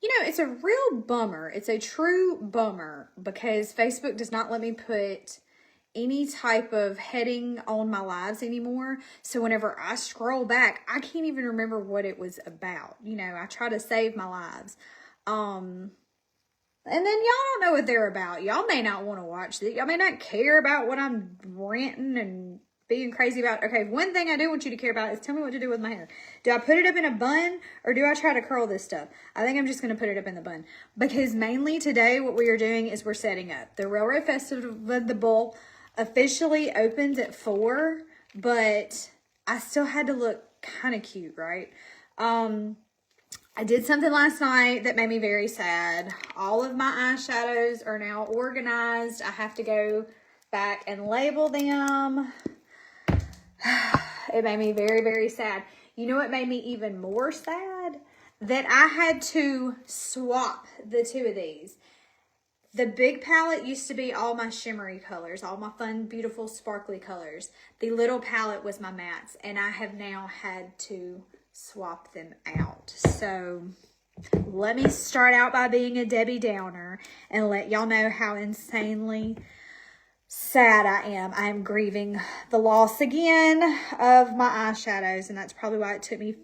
You know, it's a real bummer. It's a true bummer because Facebook does not let me put any type of heading on my lives anymore. So whenever I scroll back, I can't even remember what it was about. You know, I try to save my lives. And then y'all don't know what they're about. Y'all may not want to watch this. Y'all may not care about what I'm ranting and being crazy about. Okay, one thing I do want you to care about is tell me what to do with my hair. Do I put it up in a bun or do I try to curl this stuff? I think I'm just going to put it up in the bun. Because mainly today what we are doing is we're setting up. The Railroad Festival of the Bull officially opens at 4, but I still had to look kind of cute, right? I did something last night that made me very sad. All of my eyeshadows are now organized. I have to go back and label them. It made me very, very sad. You know what made me even more sad? That I had to swap the two of these. The big palette used to be all my shimmery colors, all my fun, beautiful, sparkly colors. The little palette was my mattes, and I have now had to swap them out. So let me start out by being a Debbie Downer and let y'all know how insanely sad I am. I am grieving the loss again of my eyeshadows, and that's probably why it took me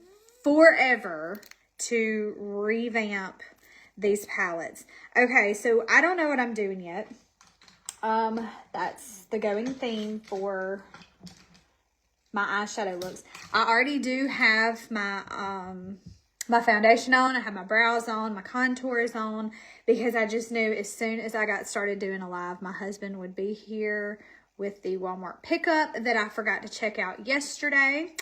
forever to revamp these palettes. Okay, so I don't know what I'm doing yet. That's the going theme for my eyeshadow looks. I already do have my my foundation on. I have my brows on, my contours on, because I just knew as soon as I got started doing a live, my husband would be here with the Walmart pickup that I forgot to check out yesterday,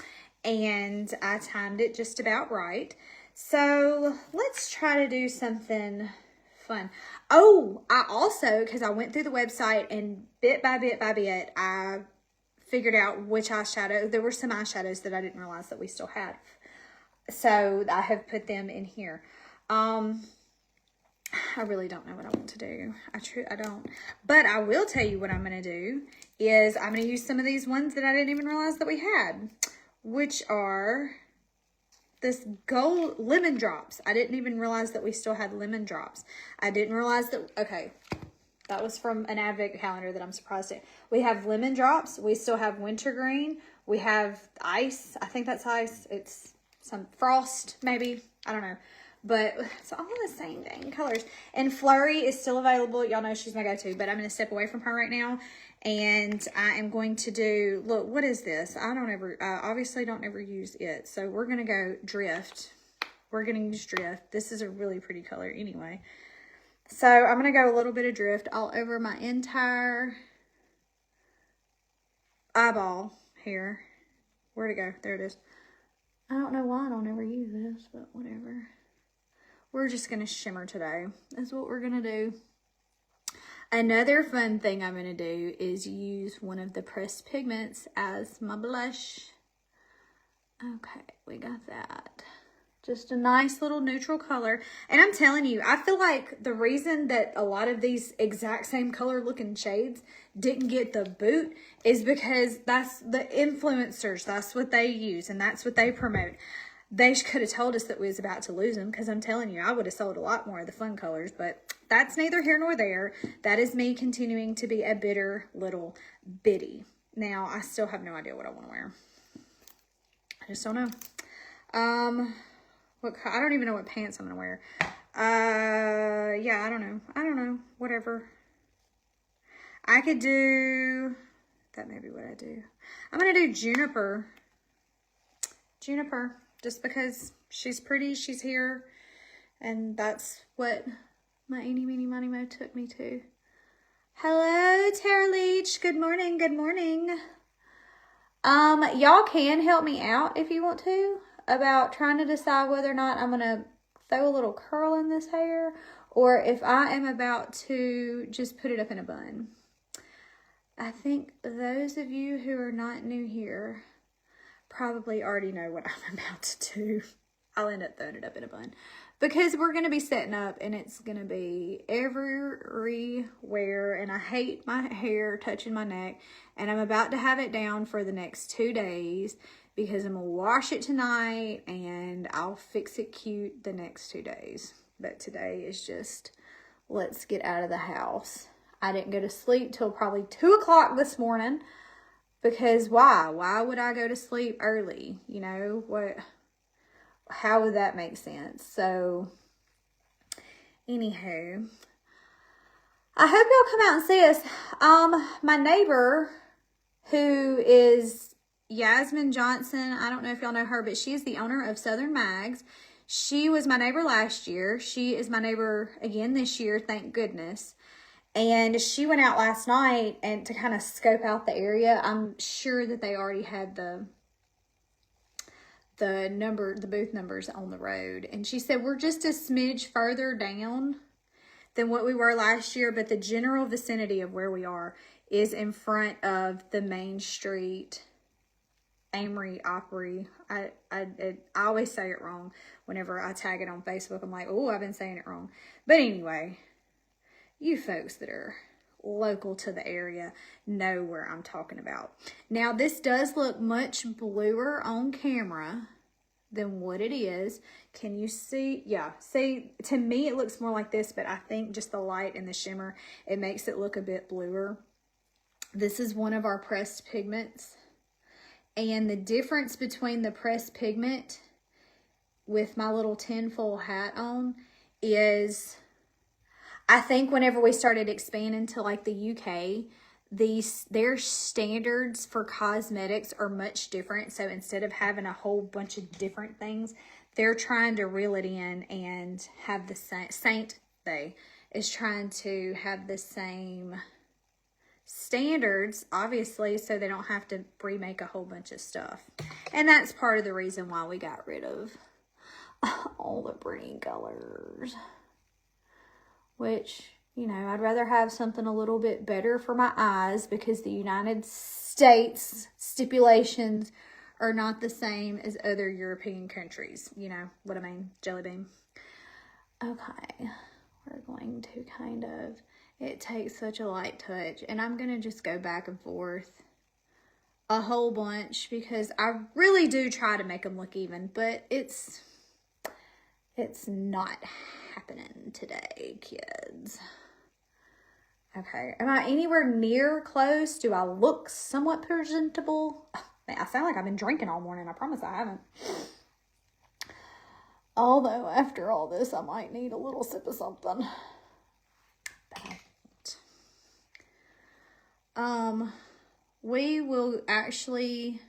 and I timed it just about right. So let's try to do something fun. Oh, I also, because I went through the website and bit by bit by bit, I figured out which eyeshadow. There were some eyeshadows that I didn't realize that we still had. So I have put them in here. I really don't know what I want to do. I don't. But I will tell you what I'm going to do is I'm going to use some of these ones that I didn't even realize that we had, which are this gold lemon drops. I didn't even realize that we still had lemon drops. I didn't realize that, okay, that was from an advent calendar that I'm surprised at. We have lemon drops. We still have wintergreen. We have ice. I think that's ice. It's some frost, maybe. I don't know. But it's all the same dang colors. And Flurry is still available. Y'all know she's my go-to. But I'm going to step away from her right now. And I am going to do, look, what is this? I obviously don't ever use it. So we're going to go Drift. We're going to use Drift. This is a really pretty color anyway. So I'm going to go a little bit of Drift all over my entire eyeball here. Where'd it go? There it is. I don't know why I don't ever use this, but whatever. We're just going to shimmer today. That's what we're going to do. Another fun thing I'm going to do is use one of the pressed pigments as my blush. Okay, we got that. Just a nice little neutral color. And I'm telling you, I feel like the reason that a lot of these exact same color looking shades didn't get the boot is because that's the influencers. That's what they use and that's what they promote. They could have told us that we was about to lose them, because I'm telling you, I would have sold a lot more of the fun colors, but that's neither here nor there. That is me continuing to be a bitter little biddy. Now, I still have no idea what I want to wear. I just don't know. I don't even know what pants I'm going to wear. Yeah, I don't know. Whatever. I could do, that may be what I do. I'm going to do Juniper. Just because she's pretty, she's here. And that's what my eeny, meeny, miny, mo took me to. Hello, Tara Leach. Good morning, good morning. Y'all can help me out if you want to about trying to decide whether or not I'm going to throw a little curl in this hair or if I am about to just put it up in a bun. I think those of you who are not new here probably already know what I'm about to do. I'll end up throwing it up in a bun because we're going to be setting up and it's going to be everywhere, and I hate my hair touching my neck, and I'm about to have it down for the next 2 days because I'm going to wash it tonight and I'll fix it cute the next 2 days. But today is just, let's get out of the house. I didn't go to sleep till probably 2 o'clock this morning. Because why? Why would I go to sleep early? You know, what? How would that make sense? So, anywho, I hope y'all come out and see us. My neighbor, who is Yasmin Johnson, I don't know if y'all know her, but she is the owner of Southern Mags. She was my neighbor last year. She is my neighbor again this year, thank goodness. And she went out last night and to kind of scope out the area. I'm sure that they already had the booth numbers on the road. And she said, we're just a smidge further down than what we were last year, but the general vicinity of where we are is in front of the main street, Amory. I always say it wrong whenever I tag it on Facebook. I'm like, oh, I've been saying it wrong. But anyway, you folks that are local to the area know where I'm talking about. Now, this does look much bluer on camera than what it is. Can you see? Yeah, see, to me it looks more like this, but I think just the light and the shimmer, it makes it look a bit bluer. This is one of our pressed pigments. And the difference between the pressed pigment with my little tinfoil hat on is, I think whenever we started expanding to like the UK, their standards for cosmetics are much different. So instead of having a whole bunch of different things, they're trying to reel it in and have the same, is trying to have the same standards, obviously, so they don't have to remake a whole bunch of stuff. And that's part of the reason why we got rid of all the pretty colors. Which, you know, I'd rather have something a little bit better for my eyes, because the United States stipulations are not the same as other European countries. You know what I mean? Jelly bean. Okay, we're going to kind of, it takes such a light touch, and I'm going to just go back and forth a whole bunch, because I really do try to make them look even, but it's not happening today, kids. Okay, am I anywhere near close? Do I look somewhat presentable? Man, I sound like I've been drinking all morning. I promise I haven't. Although, after all this, I might need a little sip of something. We will actually,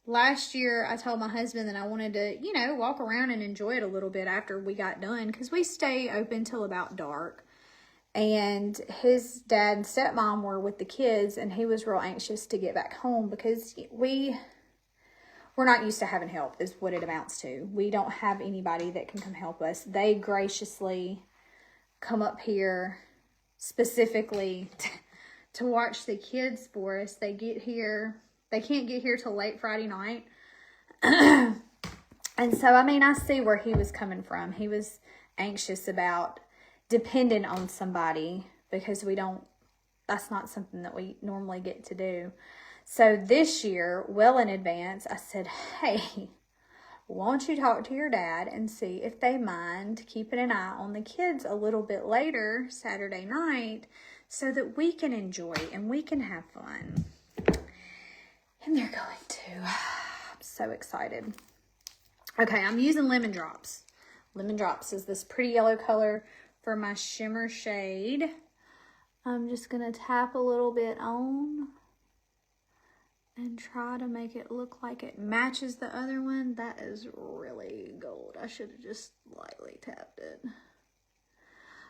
last year I told my husband that I wanted to, you know, walk around and enjoy it a little bit after we got done, because we stay open till about dark. And his dad and stepmom were with the kids, and he was real anxious to get back home, because we're not used to having help, is what it amounts to. We don't have anybody that can come help us. They graciously come up here specifically to watch the kids for us. They can't get here till late Friday night. And so, I mean, I see where he was coming from. He was anxious about depending on somebody, because that's not something that we normally get to do. So this year, well in advance, I said, hey, won't you talk to your dad and see if they mind keeping an eye on the kids a little bit later Saturday night, so that we can enjoy and we can have fun. And they're going to. I'm so excited. Okay, I'm using Lemon Drops. Lemon Drops is this pretty yellow color for my shimmer shade. I'm just going to tap a little bit on and try to make it look like it matches the other one. That is really gold. I should have just lightly tapped it.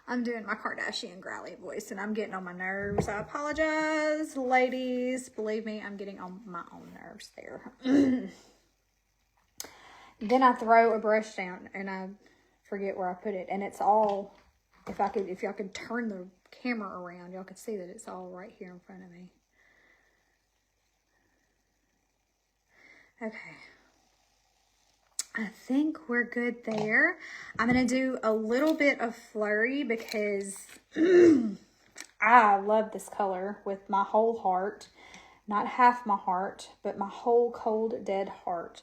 I'm doing my Kardashian growly voice, and I'm getting on my nerves. I apologize, ladies. Believe me, I'm getting on my own nerves there. Then I throw a brush down, and I forget where I put it. And it's all, if y'all could turn the camera around, y'all could see that it's all right here in front of me. Okay. I think we're good there. I'm going to do a little bit of Flurry, because I love this color with my whole heart. Not half my heart, but my whole cold, dead heart.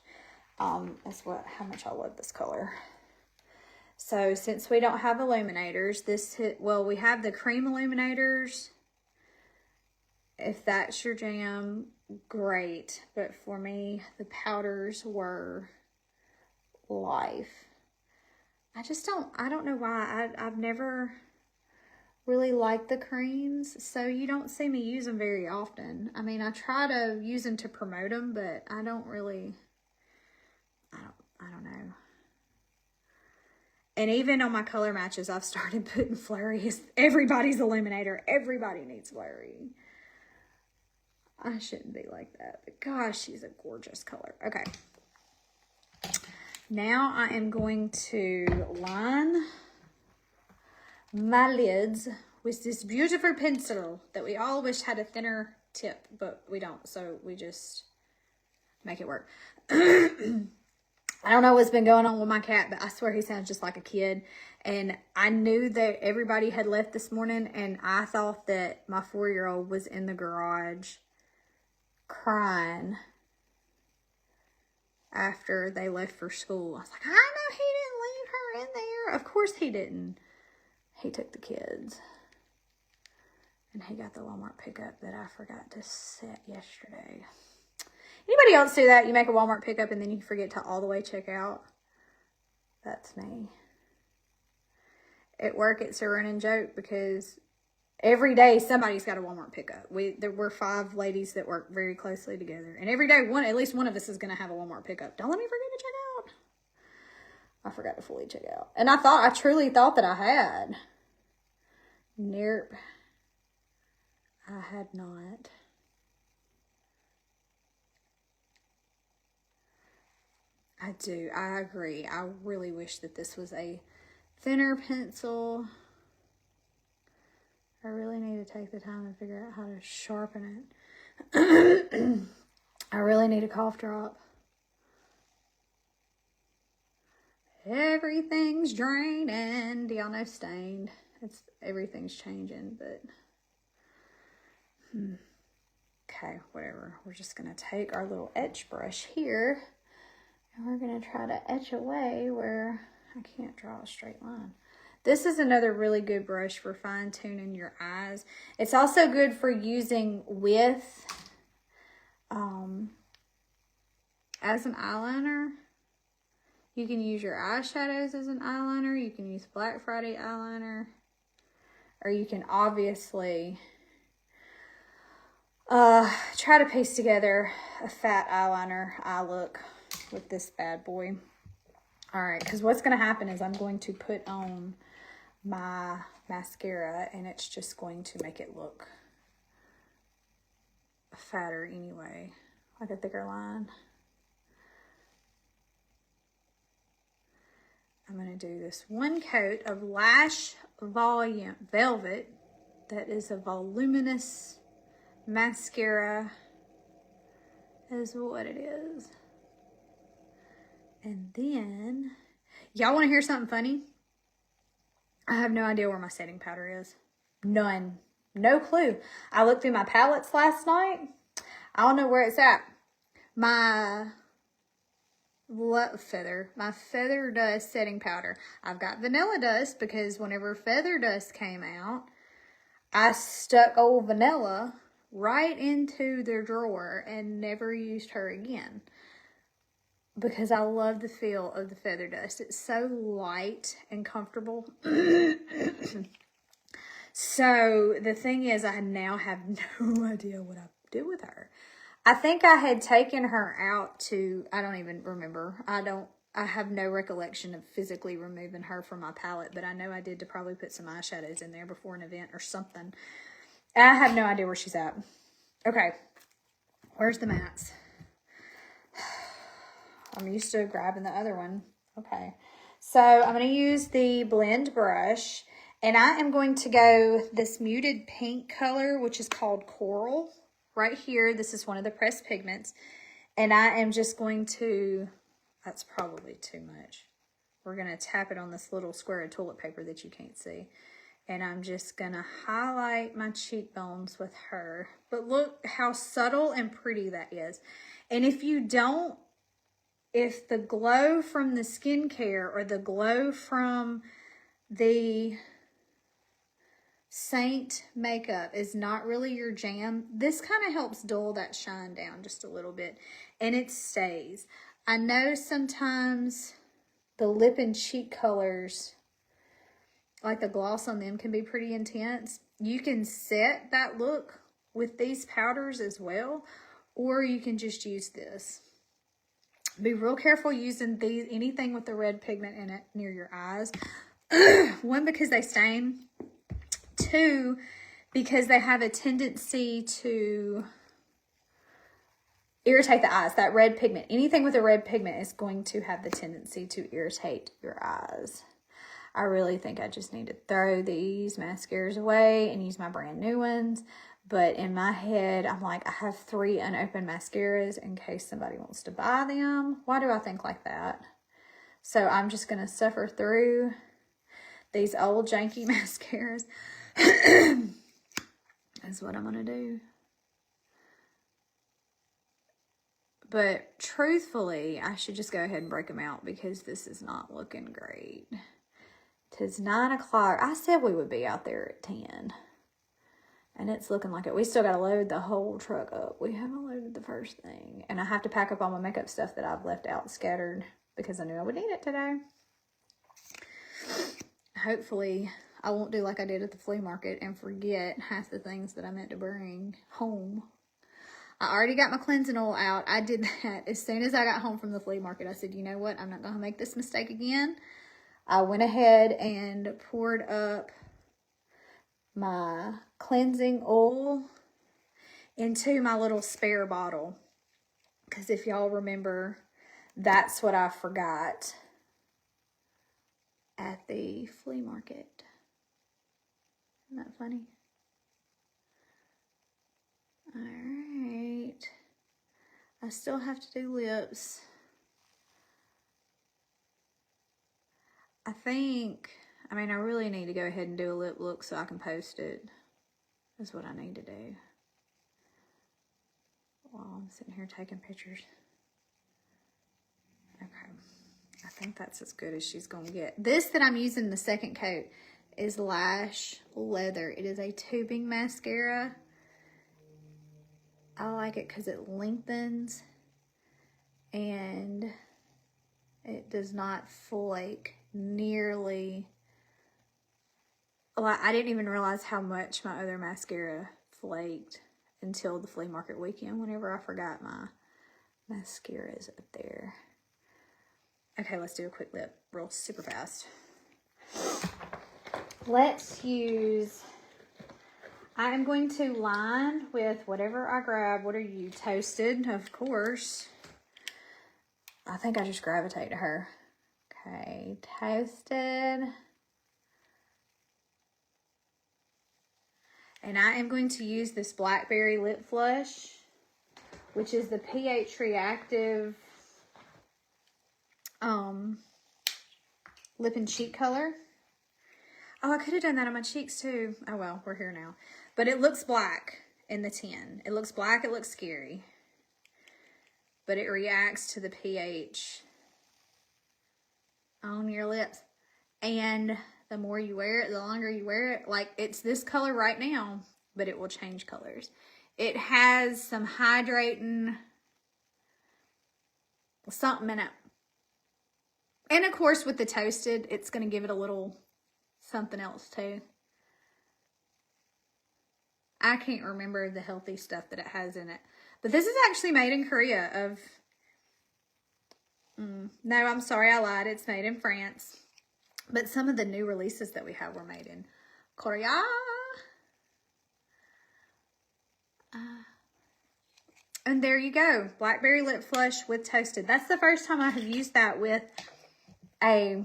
That's how much I love this color. So since we don't have illuminators, well, we have the cream illuminators. If that's your jam, great. But for me, the powders were life. I don't know why. I've never really liked the creams, so you don't see me use them very often. I mean, I try to use them to promote them, but I don't really, I don't know. And even on my color matches, I've started putting Flurry as everybody's illuminator. Everybody needs Flurry. I shouldn't be like that, but gosh, she's a gorgeous color. Okay. Now I am going to line my lids with this beautiful pencil that we all wish had a thinner tip, but we don't, so we just make it work. I don't know what's been going on with my cat, but I swear he sounds just like a kid. And I knew that everybody had left this morning, and I thought that my 4-year-old was in the garage crying after they left for school. I was like, I know he didn't leave her in there. Of course he didn't. He took the kids. And he got the Walmart pickup that I forgot to set yesterday. Anybody else do that? You make a Walmart pickup and then you forget to all the way check out? That's me. At work, it's a running joke because every day somebody's got a Walmart pickup. We're 5 ladies that work very closely together. And every day, at least one of us is going to have a Walmart pickup. Don't let me forget to check out. I forgot to fully check out. And I truly thought that I had. Nope. I had not. I do. I agree. I really wish that this was a thinner pencil. I really need to take the time to figure out how to sharpen it. I really need a cough drop. Everything's draining. Do y'all know stained? Everything's changing, but okay, whatever. We're just gonna take our little etch brush here and we're gonna try to etch away where I can't draw a straight line. This is another really good brush for fine-tuning your eyes. It's also good for using with as an eyeliner. You can use your eyeshadows as an eyeliner. You can use Black Friday eyeliner. Or you can obviously try to piece together a fat eyeliner eye look with this bad boy. Alright, because what's going to happen is I'm going to put on my mascara and it's just going to make it look fatter anyway, like a thicker line. I'm going to do this one coat of Lash Velvet. That is a voluminous mascara, is what it is. And then, y'all want to hear something funny? I have no idea where my setting powder is. None. No clue. I looked through my palettes last night. I don't know where it's at. My feather dust setting powder. I've got vanilla dust because whenever feather dust came out, I stuck old vanilla right into their drawer and never used her again. Because I love the feel of the feather dust. It's so light and comfortable. So the thing is, I now have no idea what I did with her. I think I had taken her out to, I don't even remember. I have no recollection of physically removing her from my palette, but I know I did to probably put some eyeshadows in there before an event or something. I have no idea where she's at. Okay. Where's the mattes? I'm used to grabbing the other one. Okay. So I'm going to use the blend brush, and I am going to go this muted pink color, which is called Coral. Right here, this is one of the pressed pigments, and I am just going to, that's probably too much. We're going to tap it on this little square of toilet paper that you can't see, and I'm just going to highlight my cheekbones with her. But look how subtle and pretty that is. And if you don't if the glow from the skincare or the glow from the Saint makeup is not really your jam, this kind of helps dull that shine down just a little bit, and it stays. I know sometimes the lip and cheek colors, like the gloss on them, can be pretty intense. You can set that look with these powders as well, or you can just use this. Be real careful using anything with the red pigment in it near your eyes. One, because they stain. Two, because they have a tendency to irritate the eyes. That red pigment, anything with a red pigment is going to have the tendency to irritate your eyes. I really think I just need to throw these mascaras away and use my brand new ones. But in my head, I'm like, I have 3 unopened mascaras in case somebody wants to buy them. Why do I think like that? So I'm just going to suffer through these old janky mascaras. That's what I'm going to do. But truthfully, I should just go ahead and break them out because this is not looking great. 'Tis 9 o'clock. I said we would be out there at 10. And it's looking like it. We still got to load the whole truck up. We haven't loaded the first thing. And I have to pack up all my makeup stuff that I've left out scattered because I knew I would need it today. Hopefully, I won't do like I did at the flea market and forget half the things that I meant to bring home. I already got my cleansing oil out. I did that as soon as I got home from the flea market. I said, you know what? I'm not going to make this mistake again. I went ahead and poured up my cleansing oil into my little spare bottle. Because if y'all remember, that's what I forgot at the flea market. Isn't that funny? Alright. I still have to do lips. I really need to go ahead and do a lip look so I can post it. That's what I need to do. While I'm sitting here taking pictures. Okay. I think that's as good as she's going to get. This that I'm using, the second coat, is Lash Leather. It is a tubing mascara. I like it because it lengthens and it does not flake nearly. Well, I didn't even realize how much my other mascara flaked until the flea market weekend whenever I forgot my mascaras up there. Okay, let's do a quick lip real super fast. Let's use, I am going to line with whatever I grab. What are you? Toasted, of course. I think I just gravitate to her. Okay, Toasted. And I am going to use this BlackBerry Lip Flush, which is the pH Reactive lip and cheek color. Oh, I could have done that on my cheeks too. Oh well, we're here now. But it looks black in the tin. It looks black, it looks scary. But it reacts to the pH on your lips. And the more you wear it, the longer you wear it. Like, it's this color right now, but it will change colors. It has some hydrating something in it. And of course, with the Toasted, it's going to give it a little something else too. I can't remember the healthy stuff that it has in it. But this is actually made in Korea. No, I'm sorry, I lied. It's made in France. But some of the new releases that we have were made in Korea. And there you go. BlackBerry Lip Flush with Toasted. That's the first time I have used that with a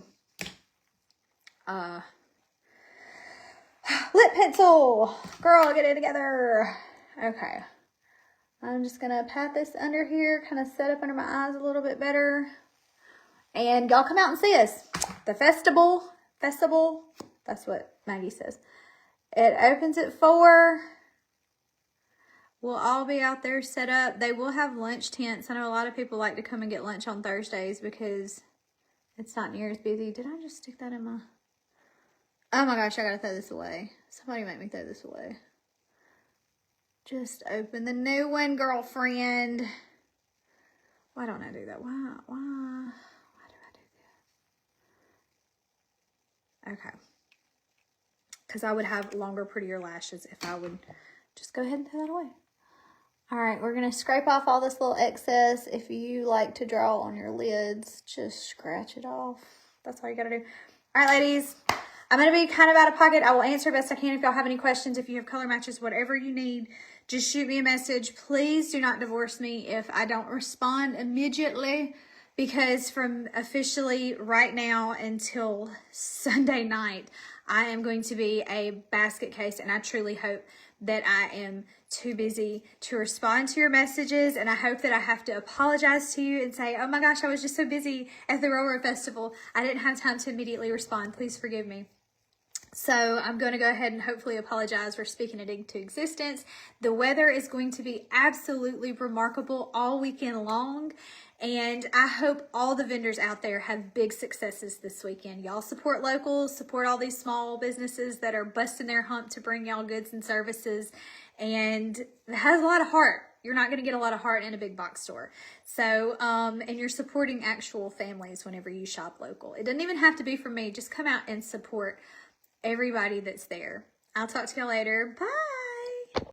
lip pencil. Girl, get it together. Okay. I'm just going to pat this under here, kind of set up under my eyes a little bit better. And y'all come out and see us. The festival, that's what Maggie says. It opens at 4. We'll all be out there set up. They will have lunch tents. I know a lot of people like to come and get lunch on Thursdays because it's not near as busy. Did I just stick that in my... Oh my gosh, I gotta throw this away. Somebody make me throw this away. Just open the new one, girlfriend. Why don't I do that? Why do I do that? Okay. Because I would have longer, prettier lashes if I would just go ahead and throw that away. All right, we're going to scrape off all this little excess. If you like to draw on your lids, just scratch it off. That's all you got to do. All right, ladies, I'm going to be kind of out of pocket. I will answer best I can if y'all have any questions. If you have color matches, whatever you need, just shoot me a message. Please do not divorce me if I don't respond immediately, because from officially right now until Sunday night, I am going to be a basket case, and I truly hope that I am too busy to respond to your messages, and I hope that I have to apologize to you and say, oh my gosh, I was just so busy at the Railroad Festival. I didn't have time to immediately respond. Please forgive me. So I'm going to go ahead and hopefully apologize for speaking it into existence. The weather is going to be absolutely remarkable all weekend long. And I hope all the vendors out there have big successes this weekend. Y'all support locals, support all these small businesses that are busting their hump to bring y'all goods and services. And it has a lot of heart. You're not going to get a lot of heart in a big box store. So, and you're supporting actual families whenever you shop local. It doesn't even have to be from me. Just come out and support everybody that's there. I'll talk to y'all later. Bye.